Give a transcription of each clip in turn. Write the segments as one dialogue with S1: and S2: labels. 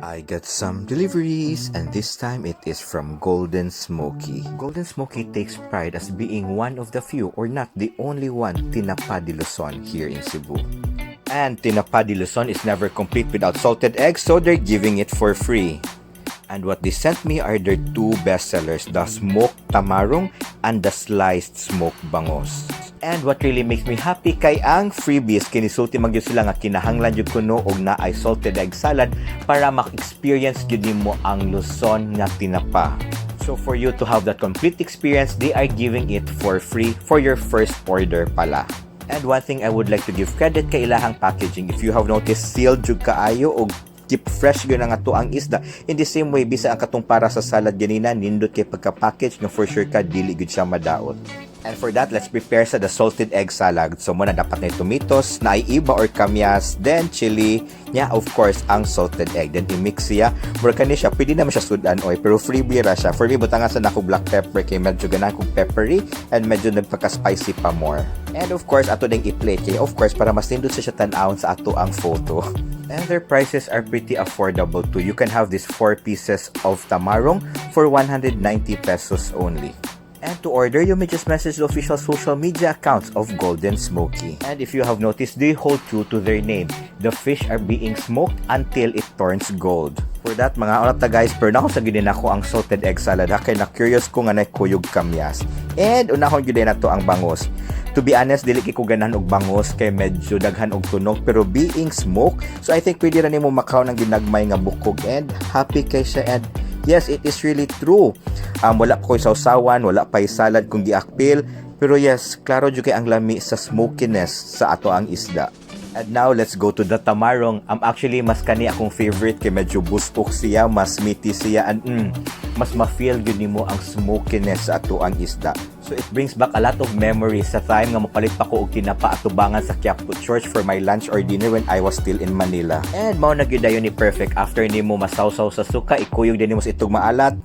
S1: I got some deliveries, and this time it is from Golden Smokey. Golden Smokey takes pride as being one of the few, or not the only one, Tinapa de Luzon here in Cebu. And Tinapa de Luzon is never complete without salted eggs, so they're giving it for free. And what they sent me are their two bestsellers, the smoked tamarong and the sliced smoked bangos. And what really makes me happy kay ang freebies, kinisulti magyud sila nga kinahanglan jud kuno og naay salted egg salad para mak-experience jud nimo ang Luzon nga tinapa. So for you to have that complete experience, they are giving it for free for your first order pala. And one thing I would like to give credit kay ilahang packaging. If you have noticed, sealed jud kaayo og keep fresh yun ang ato ang isda. In the same way, bisa ang katong para sa salad ganina, nindot kay pagka-package nga for sure ka dili gud siya madaot. And for that, let's prepare sa the salted egg salad. So muna dapat na tomatoes, na iba or kamyas, then chili, yeah, of course, ang salted egg. Then i-mix siya. Mura ka siya, pwede naman siya sudan oy, pero freebie ra siya. For me, butangan sa nako black pepper kay medyo ganang kong peppery and medyo nagpaka-spicy pa more. And of course, ato ding i-plate kay of course para mas nindot siya tan-awon sa ato ang photo. And their prices are pretty affordable too. You can have these 4 pieces of tamarong for 190 pesos only. And to order, you may just message the official social media accounts of Golden Smokey. And if you have noticed, they hold true to their name. The fish are being smoked until it turns gold. For that, mga onata guys, pero na ako sa ginin ako ang salted egg salad. Kaya na-curious ko nga na kuyog kamyas. And unahon yun na to ang bangos. To be honest, dili ko ganahan og bangos kay medyo daghan og tunog, pero being smoked, so I think pwede ra nimo makaw ng ginagmay nga bukog and happy kay siya. And yes, it is really true. Wala pa ko'y sausawan, wala pa'y salad kung giakpil, pero yes, klaro jud kay ang lami sa smokiness sa ato ang isda. And now, let's go to the tamarong. Actually, mas kani akong favorite kay medyo bustok siya, mas meaty siya, and mas ma-feel yun nimo ang smokiness sa ato ang isda. So it brings back a lot of memories sa time nga mapalit pa ko og tinapa atubangan sa Quiapo Church for my lunch or dinner when I was still in Manila. And mao na gyud dayon ni perfect after nimo masawsaw sa suka, ikuyog din nimo sa itong maalat.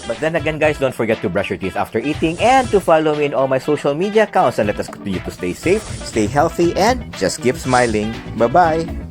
S1: But then again guys, don't forget to brush your teeth after eating and to follow me in all my social media accounts, and let us continue to stay safe, stay healthy, and just keep smiling. Bye-bye!